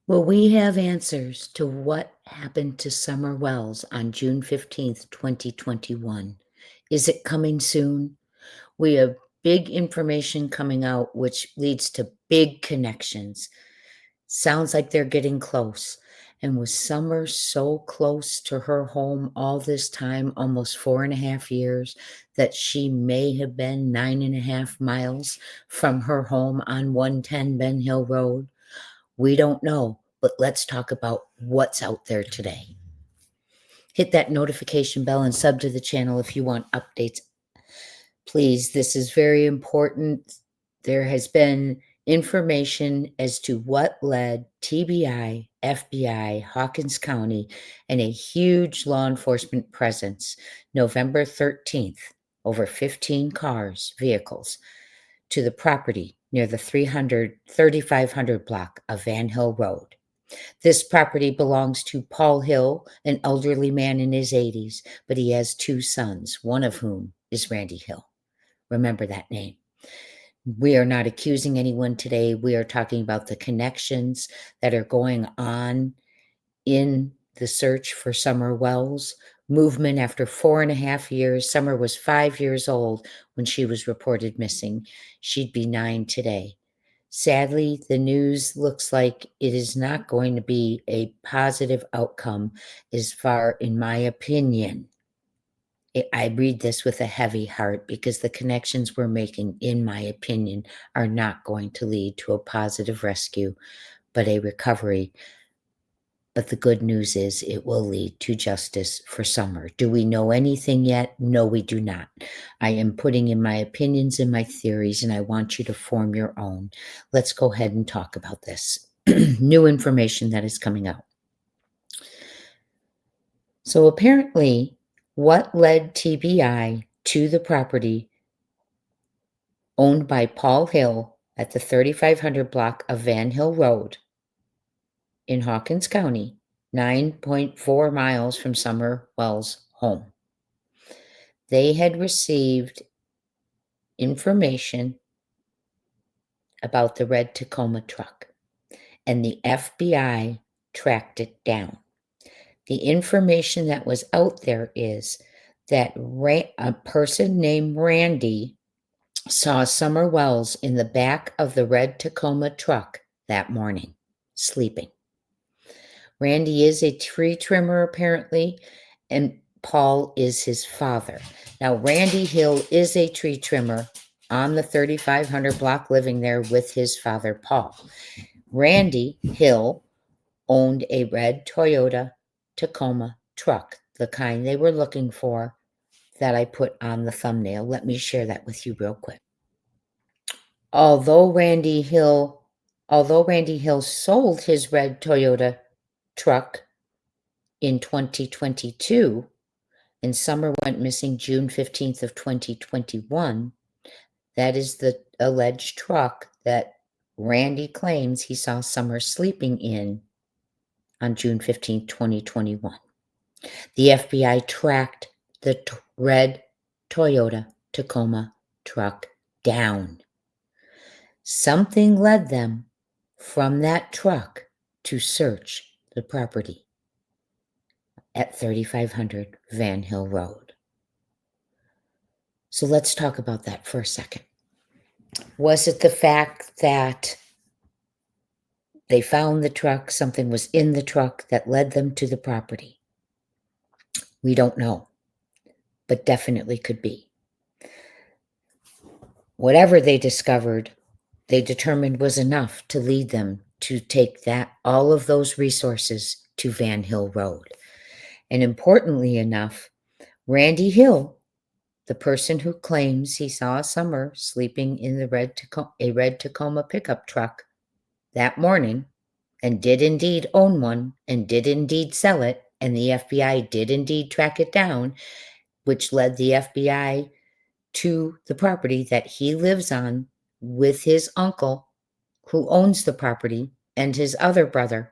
Will we have answers to what happened to Summer Wells on June 15th, 2021? Is it coming soon? We have big information coming out, which leads to big connections. Sounds like they're getting close. And with Summer so close to her home all this time, almost 4.5 years, that she may have been 9.5 miles from her home on 110 Ben Hill Road, we don't know, but let's talk about what's out there today. Hit that notification bell and sub to the channel if you want updates. Please, this is very important. There has been information as to what led TBI, FBI, Hawkins County, and a huge law enforcement presence November 13th, over 15 vehicles, to the property near the 3500 block of Van Hill Road. This property belongs to Paul Hill, an elderly man in his 80s, but he has two sons, one of whom is Randy Hill. Remember that name. We are not accusing anyone today. We are talking about the connections that are going on in the search for Summer Wells. Movement after 4.5 years. Summer was 5 years old when she was reported missing. She'd be 9 today. Sadly, the news looks like it is not going to be a positive outcome as far, in my opinion. I read this with a heavy heart because the connections we're making, in my opinion, are not going to lead to a positive rescue, but a recovery. But the good news is it will lead to justice for Summer. Do we know anything yet? No, we do not. I am putting in my opinions and my theories, and I want you to form your own. Let's go ahead and talk about this. New information that is coming out. So apparently, what led TBI to the property owned by Paul Hill at the 3500 block of Van Hill Road in Hawkins County, 9.4 miles from Summer Wells' home. They had received information about the red Tacoma truck, and the FBI tracked it down. The information that was out there is that a person named Randy saw Summer Wells in the back of the red Tacoma truck that morning, sleeping. Randy is a tree trimmer, apparently, and Paul is his father. Now, Randy Hill is a tree trimmer on the 3500 block, living there with his father, Paul. Randy Hill owned a red Toyota Tacoma truck, the kind they were looking for that I put on the thumbnail. Let me share that with you real quick. Although Randy Hill sold his red Toyota truck in 2022, and Summer went missing June 15th of 2021, that is the alleged truck that Randy claims he saw Summer sleeping in on June 15th, 2021. The FBI tracked the red Toyota Tacoma truck down. Something led them from that truck to search the property at 3500 Van Hill Road. So let's talk about that for a second. Was it the fact that they found the truck, something was in the truck that led them to the property? We don't know, but definitely could be. Whatever they discovered, they determined was enough to lead them to take all of those resources to Van Hill Road. And importantly enough, Randy Hill, the person who claims he saw Summer sleeping in a red Tacoma pickup truck that morning, and did indeed own one, and did indeed sell it, and the FBI did indeed track it down, which led the FBI to the property that he lives on with his uncle, who owns the property, and his other brother.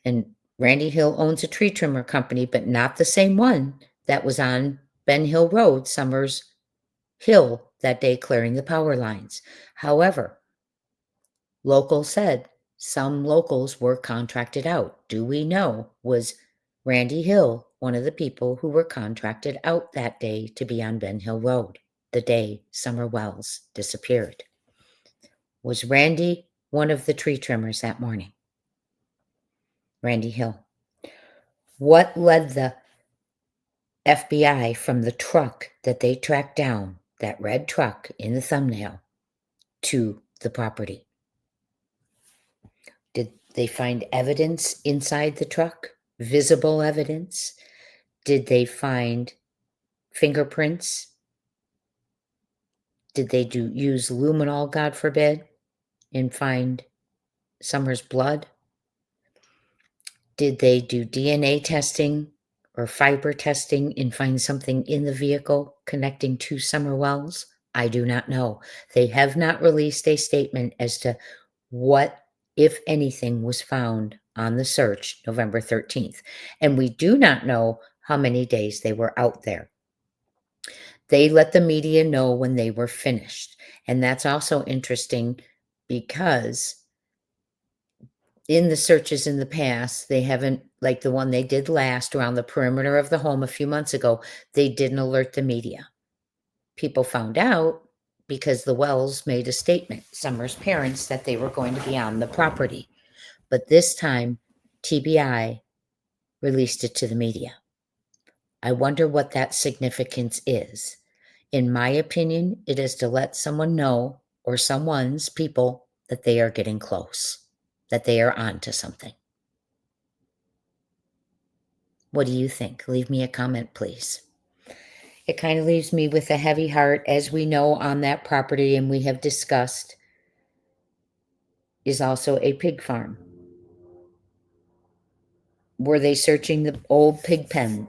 And Randy Hill owns a tree trimmer company, but not the same one that was on Ben Hill Road, Summers Hill, that day clearing the power lines. However, locals said Some locals were contracted out. Do we know, was Randy Hill one of the people who were contracted out that day to be on Ben Hill Road, the day Summer Wells disappeared? Was Randy one of the tree trimmers that morning? Randy Hill. What led the FBI from the truck that they tracked down, that red truck in the thumbnail, to the property? Did they find evidence inside the truck? Visible evidence? Did they find fingerprints? Did they use luminol, God forbid, and find Summer's blood? Did they do DNA testing or fiber testing and find something in the vehicle connecting to Summer Wells? I do not know. They have not released a statement as to what, if anything, was found on the search November 13th. And we do not know how many days they were out there. They let the media know when they were finished. And that's also interesting because in the searches in the past, they haven't, like the one they did last around the perimeter of the home a few months ago, they didn't alert the media. People found out because the Wells made a statement, Summer's parents, that they were going to be on the property. But this time, TBI released it to the media. I wonder what that significance is. In my opinion, it is to let someone know, or someone's people, that they are getting close, that they are onto something. What do you think? Leave me a comment, please. It kind of leaves me with a heavy heart, as we know on that property, and we have discussed, is also a pig farm. Were they searching the old pig pen?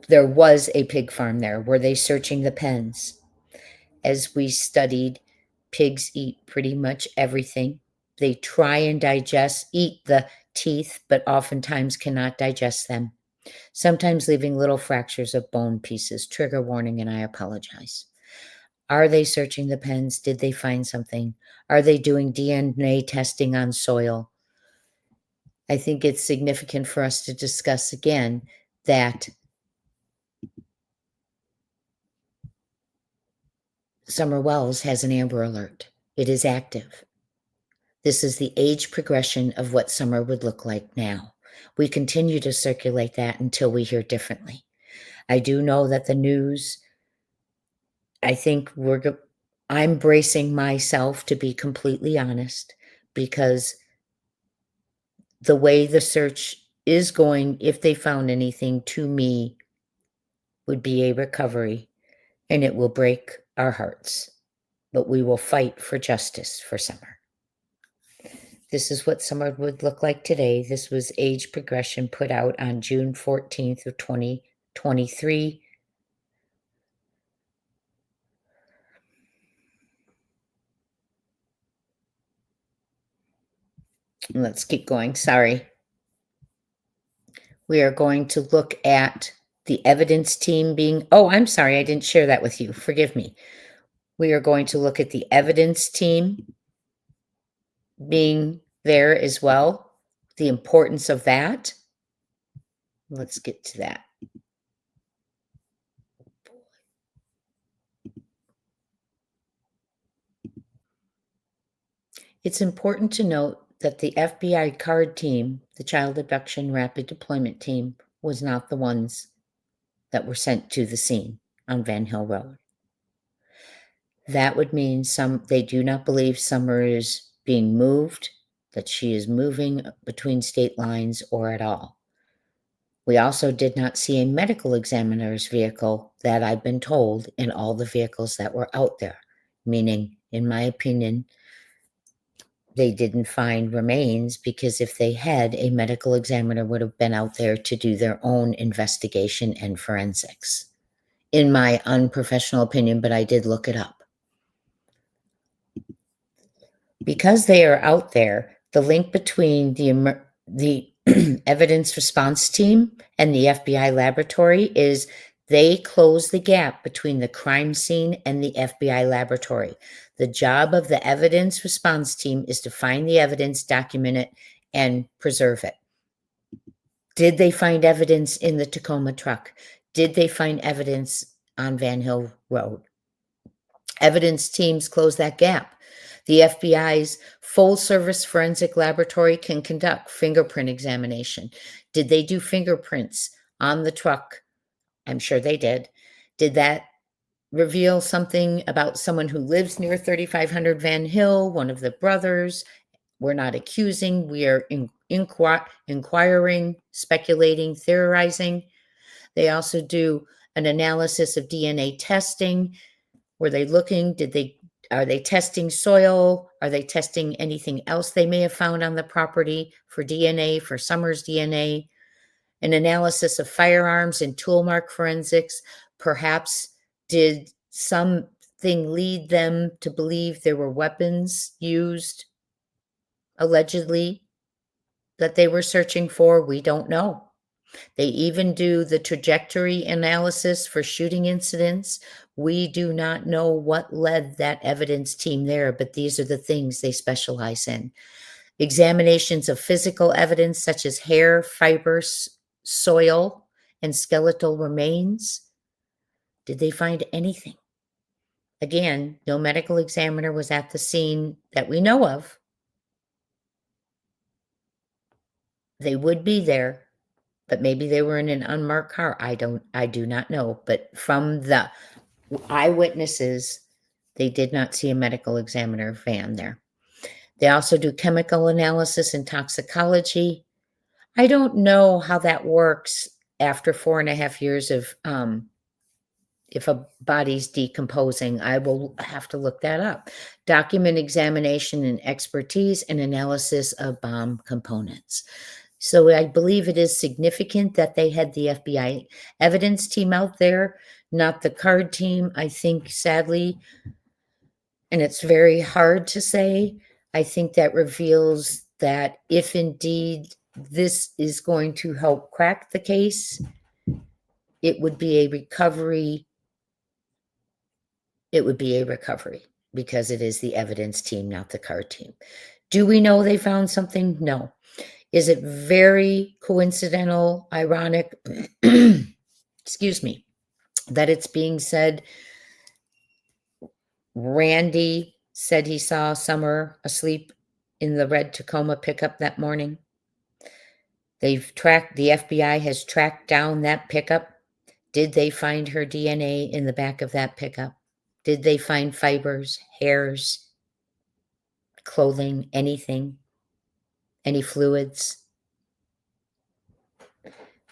There was a pig farm there. Were they searching the pens? As we studied, pigs eat pretty much everything. They try and eat the teeth, but oftentimes cannot digest them, sometimes leaving little fractures of bone pieces. Trigger warning, and I apologize. Are they searching the pens? Did they find something? Are they doing DNA testing on soil? I think it's significant for us to discuss again that Summer Wells has an Amber Alert. It is active. This is the age progression of what Summer would look like now. We continue to circulate that until we hear differently. I do know that the news, I think I'm bracing myself to be completely honest, because the way the search is going, if they found anything, to me, would be a recovery, and it will break our hearts. But we will fight for justice for Summer. This is what Summer would look like today. This was age progression put out on June 14th of 2023. Let's keep going. Sorry. We are going to look at the evidence team being, oh, I'm sorry, I didn't share that with you. Forgive me. We are going to look at the evidence team being there as well, the importance of that. Let's get to that. It's important to note that the FBI CARD team, the Child Abduction Rapid Deployment Team, was not the ones that were sent to the scene on Van Hill Road. That would mean they do not believe Summer is being moved, that she is moving between state lines or at all. We also did not see a medical examiner's vehicle, that I've been told, in all the vehicles that were out there, meaning, in my opinion, they didn't find remains, because if they had, a medical examiner would have been out there to do their own investigation and forensics. In my unprofessional opinion, but I did look it up. Because they are out there, the link between the evidence response team and the FBI laboratory is They close the gap between the crime scene and the FBI laboratory. The job of the evidence response team is to find the evidence, document it, and preserve it. Did they find evidence in the Tacoma truck? Did they find evidence on Van Hill Road? Evidence teams close that gap. The FBI's full service forensic laboratory can conduct fingerprint examination. Did they do fingerprints on the truck? I'm sure they did. Did that reveal something about someone who lives near 3500 Van Hill, one of the brothers? We're not accusing, we are inquiring, speculating, theorizing. They also do an analysis of DNA testing. Were they looking? Are they testing soil? Are they testing anything else they may have found on the property for DNA, for Summers' DNA? An analysis of firearms and tool mark forensics. Perhaps did something lead them to believe there were weapons used, allegedly, that they were searching for? We don't know. They even do the trajectory analysis for shooting incidents. We do not know what led that evidence team there, but these are the things they specialize in. Examinations of physical evidence such as hair, fibers, soil, and skeletal remains. Did they find anything? Again, no medical examiner was at the scene that we know of. They would be there, but maybe they were in an unmarked car. I do not know. But from the eyewitnesses, they did not see a medical examiner van there. They also do chemical analysis and toxicology. I don't know how that works after 4.5 years of if a body's decomposing. I will have to look that up. Document examination and expertise and analysis of bomb components. So I believe it is significant that they had the FBI evidence team out there, not the card team. I think, sadly, and it's very hard to say, I think that reveals that if indeed this is going to help crack the case, it would be a recovery. It would be a recovery because it is the evidence team, not the card team. Do we know they found something? No. Is it very coincidental, ironic, excuse me, that it's being said Randy said he saw Summer asleep in the red Tacoma pickup that morning? The FBI has tracked down that pickup. Did they find her DNA in the back of that pickup? Did they find fibers, hairs, clothing, anything, any fluids?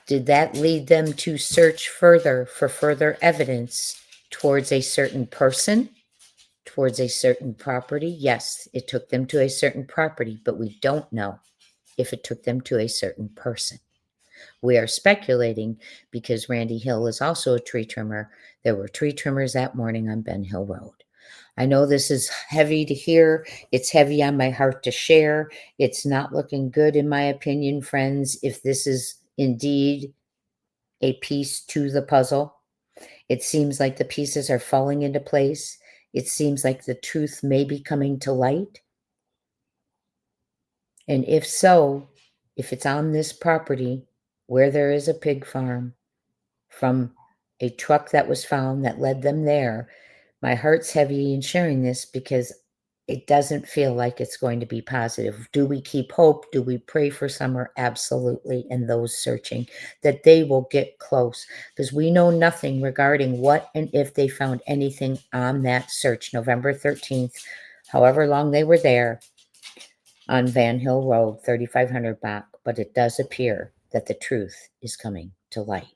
Did that lead them to search further for further evidence towards a certain person, towards a certain property? Yes, it took them to a certain property, but we don't know if it took them to a certain person. We are speculating because Randy Hill is also a tree trimmer. There were tree trimmers that morning on Ben Hill Road. I know this is heavy to hear. It's heavy on my heart to share. It's not looking good, in my opinion, friends, if this is indeed a piece to the puzzle. It seems like the pieces are falling into place. It seems like the truth may be coming to light. And if so, if it's on this property where there is a pig farm, from a truck that was found that led them there, my heart's heavy in sharing this because it doesn't feel like it's going to be positive. Do we keep hope? Do we pray for Summer? Absolutely. And those searching, that they will get close, because we know nothing regarding what and if they found anything on that search November 13th, however long they were there on Van Hill Road, 3500 Bach. But it does appear that the truth is coming to light.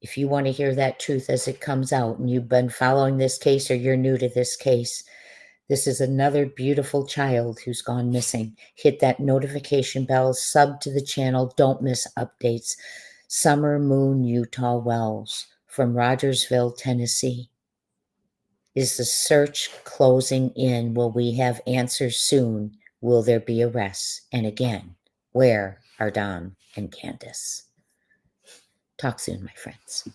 If you want to hear that truth as it comes out and you've been following this case or you're new to this case, this is another beautiful child who's gone missing. Hit that notification bell, sub to the channel, don't miss updates. Summer Moon Utah Wells from Rogersville, Tennessee. Is the search closing in? Will we have answers soon? Will there be arrests? And again, where are Don and Candace? Talk soon, my friends.